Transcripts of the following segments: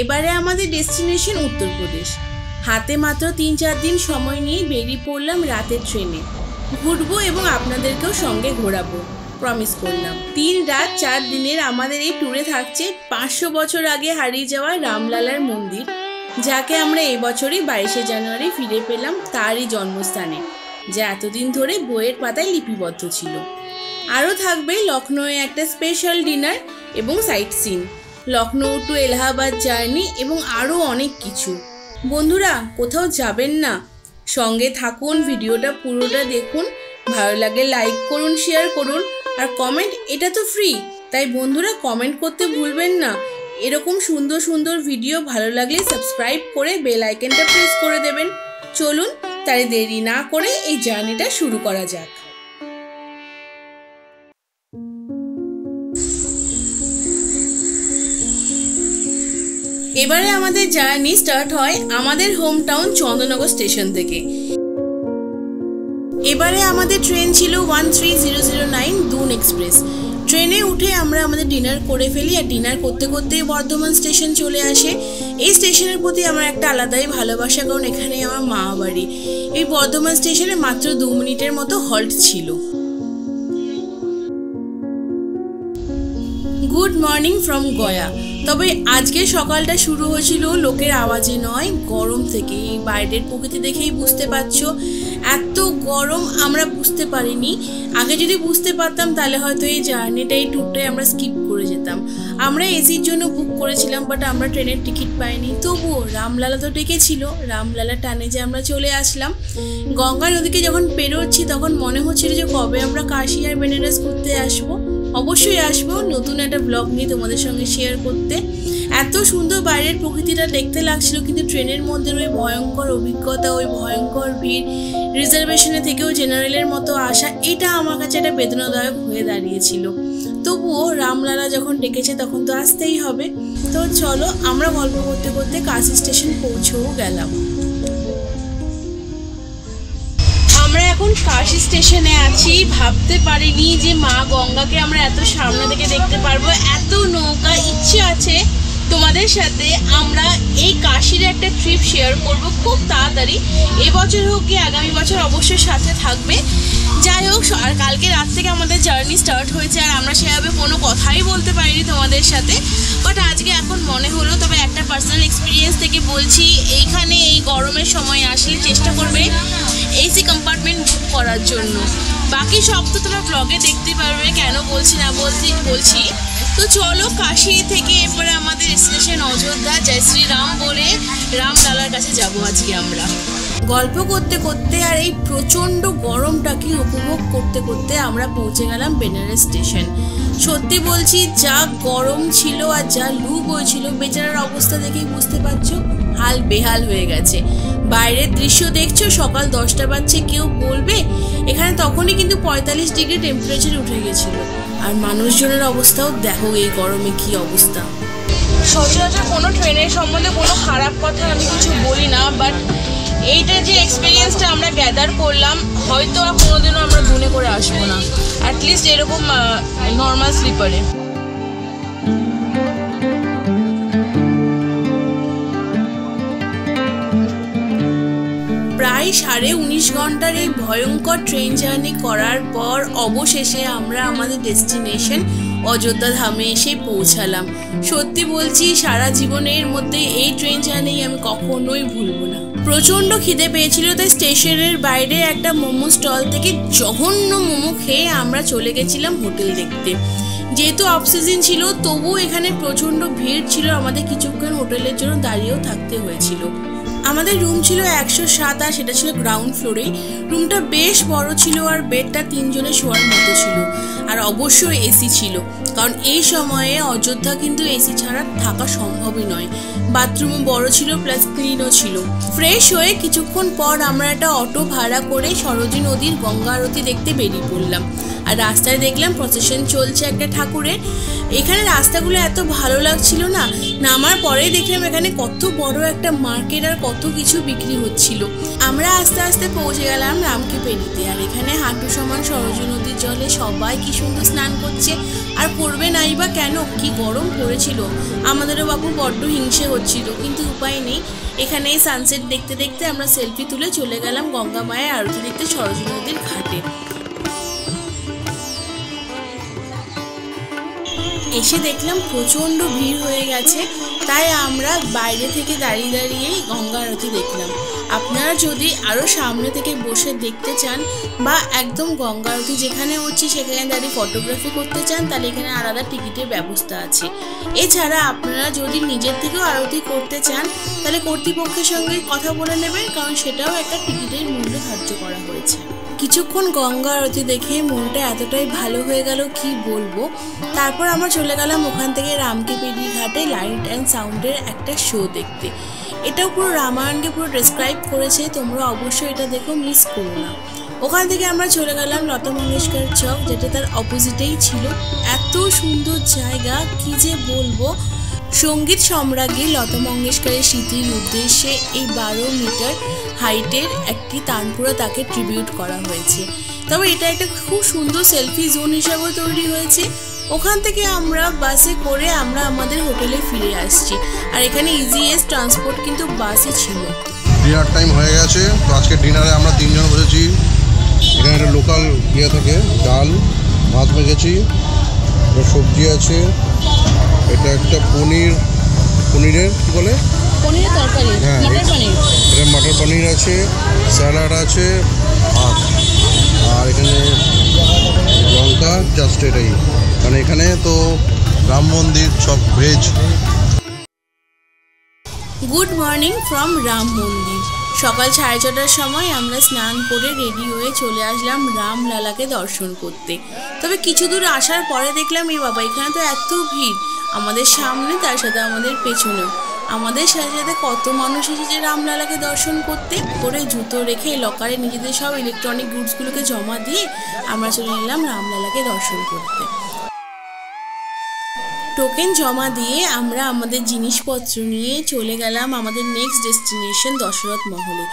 এবারে আমাদের ডেস্টিনেশন উত্তরপ্রদেশ। হাতে মাত্র 3-4 দিন সময় নিয়ে বেরিয়ে পড়লাম রাতের ট্রেনে। ঘুরবো এবং আপনাদেরকেও সঙ্গে ঘোরাবো, প্রমিস করলাম। 3 রাত 4 দিনের আমাদের এই ট্যুরে থাকছে 500 বছর আগে হারিয়ে যাওয়া রামলালার মন্দির, যাকে আমরা এবছরই 22শে জানুয়ারি ফিরে পেলাম তারই জন্মস্থানে, যা এতদিন ধরে বইয়ের পাতায় লিপিবদ্ধ ছিল। আরও থাকবে লখনৌয়ে একটা স্পেশাল ডিনার এবং sightseeing, Lucknow to Allahabad journey এবং আরও অনেক কিছু। বন্ধুরা, কোথাও যাবেন না, সঙ্গে থাকুন, ভিডিওটা পুরোটা দেখুন। ভালো লাগলে লাইক করুন, শেয়ার করুন আর কমেন্ট, এটা তো ফ্রি, তাই বন্ধুরা কমেন্ট করতে ভুলবেন না। এরকম সুন্দর সুন্দর ভিডিও ভালো লাগলে সাবস্ক্রাইব করে বেল আইকনটা প্রেস করে দেবেন। চলুন তাই দেরি না করে এই জার্নিটা শুরু করা যাক। এবারে আমাদের জার্নি স্টার্ট হয় আমাদের হোম টাউন চন্দননগর স্টেশন থেকে। এবারে আমাদের ট্রেন ছিল 13009 দুন এক্সপ্রেস। ট্রেনে উঠে আমরা আমাদের ডিনার করে ফেলি, আর ডিনার করতে করতেই বর্ধমান স্টেশন চলে আসে। এই স্টেশনের প্রতি আমার একটা আলাদাই ভালোবাসা, কারণ এখানে আমার মা বাড়ি। এই বর্ধমান স্টেশনে মাত্র 2 মিনিটের মতো হল্ট ছিল। Good morning from Gaya. তবে আজকে সকালটা শুরু হয়েছিল লোকের আওয়াজে নয়, গরম থেকে। এই বাইরের প্রকৃতি দেখেই বুঝতে পারছো এত গরম আমরা বুঝতে পারিনি। আগে যদি বুঝতে পারতাম তাহলে হয়তো এই জার্নিটা, এই ট্যুরটাই আমরা স্কিপ করে যেতাম। আমরা এসির জন্য বুক করেছিলাম, বাট আমরা ট্রেনের টিকিট পাইনি। তবুও রামলালা তো ডেকেছিল, রামলালা টানে যে আমরা চলে আসলাম। গঙ্গা নদীকে যখন পেরোচ্ছি তখন মনে হচ্ছিল যে কবে আমরা কাশী আর বেনারস ঘুরতে আসবো। অবশ্যই আসবো নতুন একটা ব্লগ নিয়ে তোমাদের সঙ্গে শেয়ার করতে। এত সুন্দর বাইরের প্রকৃতিটা দেখতে লাগছিল, কিন্তু ট্রেনের মধ্যে ওই ভয়ঙ্কর অভিজ্ঞতা, ওই ভয়ঙ্কর ভিড়, রিজার্ভেশনে থেকেও জেনারেলের মতো আসা, এটা আমার কাছে একটা বেদনাদায়ক হয়ে দাঁড়িয়েছিল। তবুও রামলালা যখন ডেকেছে তখন তো আসতেই হবে। তো চলো, আমরা গল্প করতে করতে কাশী স্টেশন পৌঁছেও গেলাম। আমরা এখন কাশী স্টেশনে আছি। ভাবতে পারিনি যে মা গঙ্গাকে আমরা এত সামনে থেকে দেখতে পারবো। এত নৌকা, ইচ্ছে আছে তোমাদের সাথে আমরা এই কাশীর একটা ট্রিপ শেয়ার করব খুব তাড়াতাড়ি। এবছর হোক কি আগামী বছর অবশ্যই সাথে থাকবে। যাই হোক, আর কালকে রাত থেকে আমাদের জার্নি স্টার্ট হয়েছে, আর আমরা সেভাবে কোনো কথাই বলতে পারিনি তোমাদের সাথে। বাট আজকে এখন মনে হলো, তবে একটা পার্সোনাল এক্সপিরিয়েন্স থেকে বলছি, এইখানে এই গরমের সময় আসলে চেষ্টা করবে এসি কম্পার্টমেন্ট বুক করার জন্য। বাকি সব তো তোমরা ব্লগে দেখতে পারবে, কেন বলছি না বলছি। তো চলো, কাশী থেকে এরপরে আমাদের স্টেশন অযোধ্যা, জয় শ্রীরাম বলে রামলালার কাছে যাব আজকে আমরা। গল্প করতে করতে আর এই প্রচণ্ড গরমটাকে উপভোগ করতে করতে আমরা পৌঁছে গেলাম বেনারস স্টেশন। সত্যি বলছি, যা গরম ছিল আর যা লু বইছিল, বেচারার অবস্থা দেখেই বুঝতে পারছো হাল বেহাল হয়ে গেছে। বাইরের দৃশ্য দেখছো, সকাল 10টা বাজছে, কেউ বলবে এখানে তখনই কিন্তু 45 ডিগ্রি টেম্পারেচার উঠে গেছিল। আর মানুষজনের অবস্থাও দেখো এই গরমে কি অবস্থা। সচরাচর কোনো ট্রেনের সম্বন্ধে কোনো খারাপ কথা আমি কিছু বলি না, বাট এইটা যে এক্সপিরিয়েন্সটা আমরা গ্যাদার করলাম, হয়তো আর কোনোদিনও আমরা মনে করে আসবো না, অ্যাটলিস্ট এরকম নর্মাল স্লিপারে। প্রায় 19.5 ঘন্টার এই ভয়ঙ্কর ট্রেন জার্নি করার পর অবশেষে আমরা আমাদের ডেস্টিনেশন অযোধ্যা ধামে এসে পৌঁছালাম। সত্যি বলছি, সারা জীবনের মধ্যে এই ট্রেন জার্নি আমি কখনোই ভুলবো না। প্রচণ্ড খিদে পেয়েছিল, তাই স্টেশনের বাইরে একটা মোমো স্টল থেকে জঘন্য মোমো খেয়ে আমরা চলে গেছিলাম হোটেল দেখতে। যেহেতু অফ সিজন ছিল, তবুও এখানে প্রচণ্ড ভিড় ছিল, আমাদের কিছুক্ষণ হোটেলের জন্য দাঁড়িয়েও থাকতে হয়েছিল। আমাদের রুম ছিল 107, আর সেটা ছিল গ্রাউন্ড ফ্লোরে। রুমটা বেশ বড় ছিল, আর বেডটা 3 জনের শোয়ার মতো ছিল, আর অবশ্যই এসি ছিল, কারণ এই সময়ে অযোধ্যা কিন্তু এসি ছাড়া থাকা সম্ভবই নয়। বাথরুমও বড় ছিল, প্লাস ক্লিনও ছিল। ফ্রেশ হয়ে কিছুক্ষণ পর আমরা একটা অটো ভাড়া করে সরোজী নদীর গঙ্গা আরতি দেখতে বেরিয়ে পড়লাম। আর রাস্তায় দেখলাম প্রসেশন চলছে একটা ঠাকুরের। এখানে রাস্তাগুলো এত ভালো লাগছিল না, নামার পরেই দেখলাম এখানে কত বড় একটা মার্কেট আর কত কিছু বিক্রি হচ্ছিল। আমরা আস্তে আস্তে পৌঁছে গেলাম রামকে পেরিতে। আর এখানে হাঁটু সমান সরজু নদীর জলে সবাই কি সুন্দর স্নান করছে, আর করবে নাই বা কেন, কি গরম পড়েছিল। আমাদেরও বাবু বড্ড হিংসে হচ্ছিল, কিন্তু উপায় নেই। এখানে সানসেট দেখতে দেখতে আমরা সেলফি তুলে চলে গেলাম গঙ্গা মায়ের আরতি দেখতে সরজু নদীর ঘাটে। এসে দেখলাম প্রচণ্ড ভিড় হয়ে গেছে, তাই আমরা বাইরে থেকে দাঁড়িয়ে দাঁড়িয়েই গঙ্গা আরতি দেখলাম। আপনারা যদি আরও সামনে থেকে বসে দেখতে চান বা একদম গঙ্গা আরতি যেখানে হচ্ছে সেখানে দাঁড়িয়ে ফটোগ্রাফি করতে চান, তাহলে এখানে আলাদা টিকিটের ব্যবস্থা আছে। এছাড়া আপনারা যদি নিজের থেকেও আরতি করতে চান তাহলে কর্তৃপক্ষের সঙ্গে কথা বলে নেবেন, কারণ সেটাও একটা টিকিটের মূল্য ধার্য করা হয়েছে। কিছুক্ষণ গঙ্গা আরতি দেখে মনটা এতটাই ভালো হয়ে গেল কি বলবো। তারপর আমরা চলে গেলাম ওখান থেকে রামকে পেরি ঘাটে লাইট অ্যান্ড সাউন্ডের একটা শো দেখতে। এটাও পুরো রামায়ণকে পুরো ডেসক্রাইব করেছে, তোমরা অবশ্যই এটা দেখো, মিস করো না। ওখান থেকে আমরা চলে গেলাম লতা মঙ্গেশকর চক, যেটা তার অপোজিটেই ছিল। এত সুন্দর জায়গা কি যে বলবো। সঙ্গীত সম্রাজ্ঞী লতা মঙ্গেশকরের স্মৃতির উদ্দেশ্যে এই 12 মিটার হাইটের একটি তানপুরা তাকে ট্রিবিউট করা হয়েছে। তবে এটা একটা খুব সুন্দর সেলফি জোন হিসাবেও তৈরি হয়েছে। ওখান থেকে আমরা বাসে করে আমরা আমাদের হোটেলে ফিরে আসছি। আর এখানে ইজিএস্ট ট্রান্সপোর্ট কিন্তু বাসই ছিল। ডিনার টাইম হয়ে গেছে, তো আজকে ডিনারে আমরা 3 জন বসেছি। এখানে একটা লোকাল ইয়ে থেকে ডাল ভাত মেখেছি, সবজি আছে, এটা একটা পনিরের কি বলে, পনিরের তরকারি, হ্যাঁ মটর পনির, এটা মটর পনির আছে, স্যালাড আছে, ভাত, আর এখানে লঙ্কা, জাস্ট এটাই। কারণ এখানে তো রাম মন্দির সব veg. Good morning from Ram মন্দির। সকাল 6:30টার সময় আমরা স্নান করে রেডি হয়ে চলে আসলাম রামলালাকে দর্শন করতে। তবে কিছু দূর আসার পরে দেখলাম এই বাবা এখানে তো এত ভিড়, আমাদের সামনে তার সাথে আমাদের পেছনেও। আমাদের সাথে সাথে কত মানুষ এসেছে রামলালাকে দর্শন করতে। করে জুতো রেখে লকারে নিজেদের সব ইলেকট্রনিক গুডসগুলোকে জমা দিয়ে আমরা চলে এলাম রামলালাকে দর্শন করতে। টোকেন জমা দিয়ে আমরা আমাদের জিনিসপত্র নিয়ে চলে গেলাম আমাদের নেক্সট ডেস্টিনেশন দশরথ মহলে।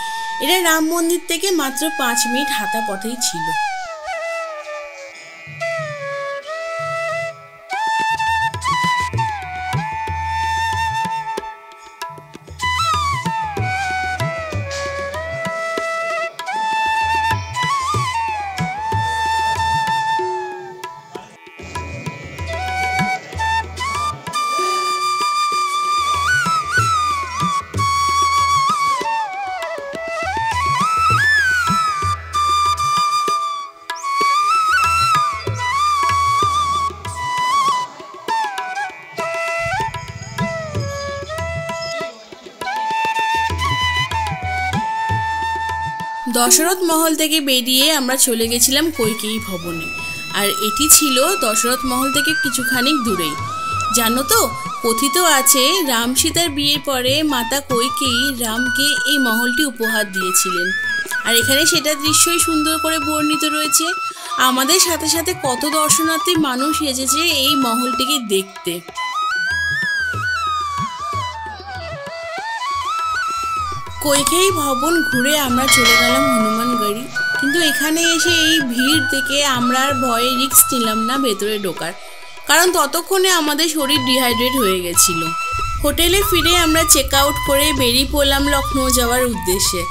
এটা রাম মন্দির থেকে মাত্র 5 মিনিট হাঁটা পথেই ছিল। দশরথ মহল থেকে বেরিয়ে আমরা চলে গেছিলাম কৈকেয়ী ভবনে। আর এটি ছিল দশরথ মহল থেকে কিছুখানি দূরেই। জানো তো, কথিত আছে রাম সীতার বিয়ের পরে মাতা কৈকেয়ী রামকে এই মহলটি উপহার দিয়েছিলেন। আর এখানে সেটা দৃশ্যই সুন্দর করে বর্ণিত রয়েছে। আমাদের সাথে সাথে কত দর্শনার্থী মানুষ এসেছে এই মহলটিকে দেখতে। কৈকেয়ী ভবন ঘুরে আমরা চলে গেলাম হনুমানগড়ি। কিন্তু এখানে এসে এই ভিড় থেকে আমরা আর ভয়ে রিস্ক নিলাম না ভেতরে ঢোকার, কারণ ততক্ষণে আমাদের শরীর ডিহাইড্রেট হয়ে গেছিল। হোটেলে ফিরে আমরা চেক আউট করে বেরিয়ে পড়লাম লখনৌ যাওয়ার উদ্দেশ্যে।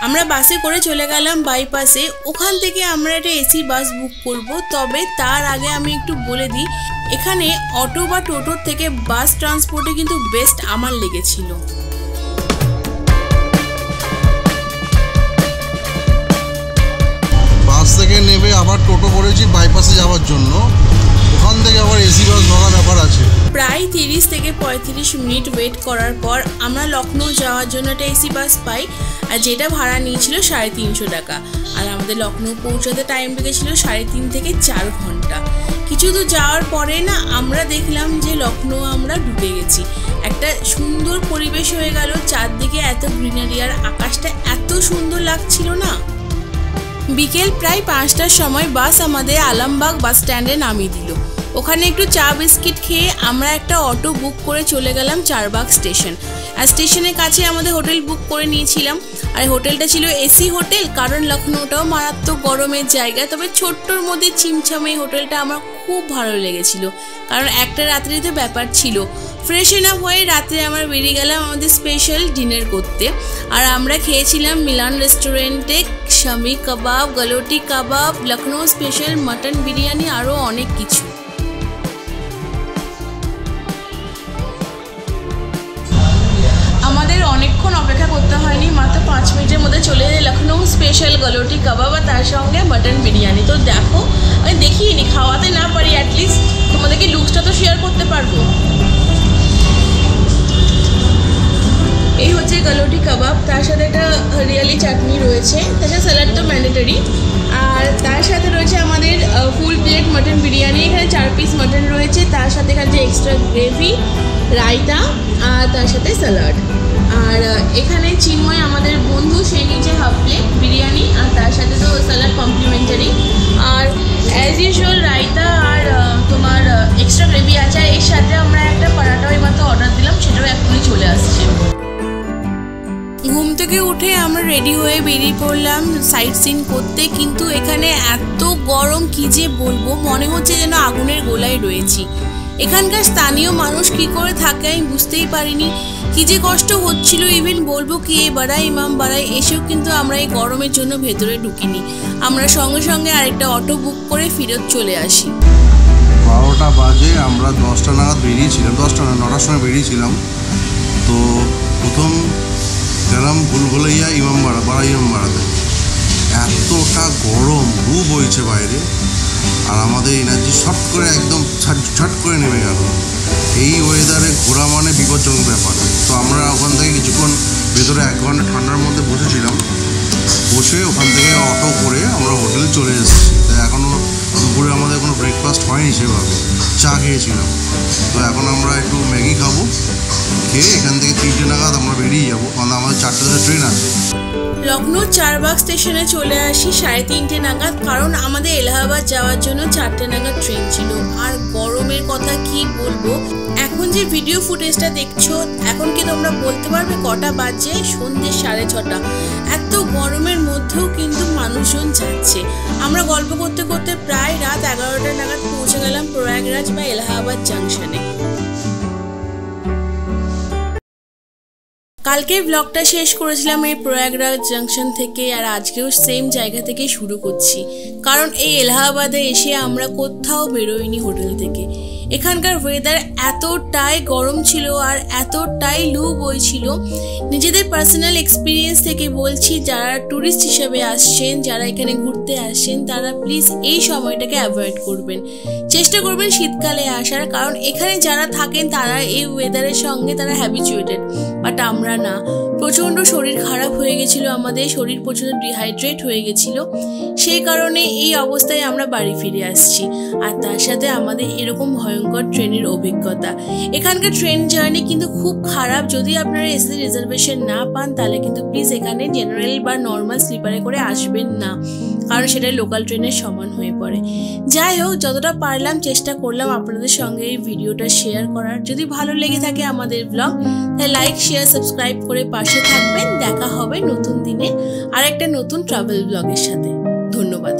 আমরা বাসে করে চলে গেলাম বাইপাসে। ওখান থেকে আমরা একটা এসি বাস বুক করব। তবে তার আগে আমি একটু বলে দিই, এখানে অটো বা টোটোর থেকে বাস ট্রান্সপোর্টে কিন্তু বেস্ট আমার লেগেছিল। বাস থেকে নেবে আবার টোটো করেছি বাইপাসে যাওয়ার জন্য, ওখান থেকে আবার এসি বাস ধরার ব্যাপার আছে। প্রায় 30 থেকে 35 মিনিট ওয়েট করার পর আমরা লখনৌ যাওয়ার জন্য একটা এসি বাস পাই, আর যেটা ভাড়া নিয়েছিল 350 টাকা। আর আমাদের লখনৌ পৌঁছাতে টাইম লেগেছিল 3.5 থেকে 4 ঘন্টা। কিছু দূর যাওয়ার পরে না আমরা দেখলাম যে লখনৌ আমরা ঢুকে গেছি। একটা সুন্দর পরিবেশ হয়ে গেল, চারদিকে এত গ্রিনারি আর আকাশটা এত সুন্দর লাগছিল না। বিকেল প্রায় 5টার সময় বাস আমাদের আলমবাগ বাস স্ট্যান্ডে নামিয়ে দিল। ওখানে একটু চা বিস্কিট খেয়ে আমরা একটা অটো বুক করে চলে গেলাম চারবাগ স্টেশন। আর স্টেশনের কাছে আমাদের হোটেল বুক করে নিয়েছিলাম। আর হোটেলটা ছিল এসি হোটেল, কারণ লখনৌটাও মারাত্মক গরমের জায়গা। তবে ছোট্টর মধ্যে চিমচামে হোটেলটা আমার খুব ভালো লেগেছিল, কারণ একটা রাত্রিতে ব্যাপার ছিল। ফ্রেশ এনাফ হয়ে রাত্রে আমরা বেরিয়ে গেলাম আমাদের স্পেশাল ডিনার করতে। আর আমরা খেয়েছিলাম মিলান রেস্টুরেন্টে শামি কাবাব, গলোটি কাবাব, লখনৌ স্পেশাল মাটন বিরিয়ানি, আরও অনেক কিছু। আমাদের অনেকক্ষণ অপেক্ষা করতে হয়নি, মাত্র 5 মিনিটের মধ্যে চলে যায় লখনৌ স্পেশাল গলোটি কাবাব আর তার সঙ্গে মাটন বিরিয়ানি। তো দেখো, আমি দেখিয়ে নি, খাওয়াতে না পারি, অ্যাটলিস্ট তোমাদেরকে লুকসটা তো শেয়ার করতে পারবো। এই হচ্ছে গলোটি কাবাব, তার সাথে একটা হরিয়ালি চাটনি রয়েছে, তাছাড়া স্যালাড তো ম্যান্ডেটরি। আর তার সাথে রয়েছে আমাদের ফুল প্লেট মাটন বিরিয়ানি। এখানে 4 পিস মাটন রয়েছে, তার সাথে এখানে যে এক্সট্রা গ্রেভি, রায়তা আর তার সাথে স্যালাড। আর এখানে চিন্ময় আমাদের বন্ধু, সে নিচে হাফ প্লেট বিরিয়ানি আর তার সাথে তো স্যালাড কমপ্লিমেন্টারি। আর অ্যাজ ইউজুয়াল রায়তা আর তোমার এক্সট্রা গ্রেভি আছে। আর এর সাথে আমরা একটা পরাটাও এইমাত্র অর্ডার দিলাম, সেটাও এখনই চলে আসছে। ঘুম থেকে উঠে আমরা রেডি হয়ে বেরিয়ে পড়লাম সাইট সিন করতে, কিন্তু এখানে এত গরম কি যে বলবো, মনে হচ্ছে যেন আগুনের গোলায় রয়েছি। এখানকার স্থানীয় মানুষ কি করে থাকে আমি বুঝতেই পারিনি, কি যে কষ্ট হচ্ছিল। ইভেন বলবো কি এই বাড়াই ইমাম বাড়াই এসেও কিন্তু আমরা এই গরমের জন্য ভেতরে ঢুকিনি। আমরা সঙ্গে সঙ্গে আরেকটা অটো বুক করে ফেরত চলে আসি। 12টা বাজে, আমরা 10টা নাগাদ বেরিয়েছিলাম, 10টা না 9টার সময় বেরিয়েছিলাম। তো প্রথম গেলাম ভুলভুলাইয়া ইমামবাড়া, ইমামবাড়াতে। এতটা গরম, লু বইছে বাইরে, আর আমাদের এনার্জি শর্ট করে একদম ছট করে নেমে গেল। এই ওয়েদারে ঘোরা মানে বিপজ্জনক ব্যাপার। তো আমরা ওখান থেকে কিছুক্ষণ ভেতরে 1 ঘন্টা ঠান্ডার মধ্যে বসেছিলাম, বসে ওখান থেকে অটো করে আমরা হোটেলে চলে এসেছি। তাই এখনও দুপুরে আমাদের কোনো ব্রেকফাস্ট হয়নি, সেভাবে চা খেয়েছিলাম। তো এখন আমরা একটু ম্যাগি খাবো, খেয়ে এখান থেকে 3টে নাগাদ আমরা বেরিয়ে যাবো, কারণ আমাদের 4টাতে ট্রেন আছে। লখনৌ চারবাগ স্টেশনে চলে আসি 3:30 নাগাদ, কারণ আমাদের এলাহাবাদ যাওয়ার জন্য 4টে নাগাদ ট্রেন ছিল। আর গরমের কথা কি বলবো, এখন যে ভিডিও ফুটেজটা দেখছো, এখন কি তোমরা বলতে পারবে কটা বাজে? সন্ধ্যে 6:30। এত গরমের মধ্যেও কিন্তু মানুষজন যাচ্ছে। আমরা গল্প করতে করতে প্রায় রাত 11টা নাগাদ পৌঁছে গেলাম প্রয়াগরাজ বা এলাহাবাদ জাংশনে। কালকে ব্লগটা শেষ করেছিলাম এই প্রয়াগরাজ জাংশন থেকে, আর আজকেও সেম জায়গা থেকে শুরু করছি, কারণ এই এলাহাবাদে এসে আমরা কোথাও বেরোইনি হোটেল থেকে। এখানকার ওয়েদার এতটাই গরম ছিল আর এতটাই লু বইছিল। নিজেদের পার্সোনাল এক্সপিরিয়েন্স থেকে বলছি, যারা ট্যুরিস্ট হিসেবে আসছেন, যারা এখানে ঘুরতে আসছেন, তারা প্লিজ এই সময়টাকে অ্যাভয়েড করবেন। চেষ্টা করবেন শীতকালে আসার, কারণ এখানে যারা থাকেন তারা এই ওয়েদারের সঙ্গে তারা হ্যাবিচুয়েটেড, বাট আমরা না। প্রচণ্ড শরীর খারাপ হয়ে গেছিলো, আমাদের শরীর প্রচণ্ড ডিহাইড্রেট হয়ে গেছিলো, সেই কারণে এই অবস্থায় আমরা বাড়ি ফিরে আসছি। আর তার সাথে আমাদের এরকম ভয়ঙ্কর ট্রেনের অভিজ্ঞতা। এখানকার ট্রেন জার্নি কিন্তু খুব খারাপ। যদি আপনারা এসি রিজার্ভেশন না পান, তাহলে কিন্তু প্লিজ এখানে জেনারেল বা নর্মাল স্লিপারে করে আসবেন না, কারণ সেটা লোকাল ট্রেনের সমান হয়ে পড়ে। যাই হোক, যতটা পারলাম চেষ্টা করলাম আপনাদের সঙ্গে এই ভিডিওটা শেয়ার করার। যদি ভালো লেগে থাকে আমাদের ব্লগ, তাহলে লাইক, শেয়ার, সাবস্ক্রাইব করে পাশে থাকবেন। দেখা হবে নতুন দিনে আর একটা নতুন ট্রাভেল ব্লগের সাথে। ধন্যবাদ।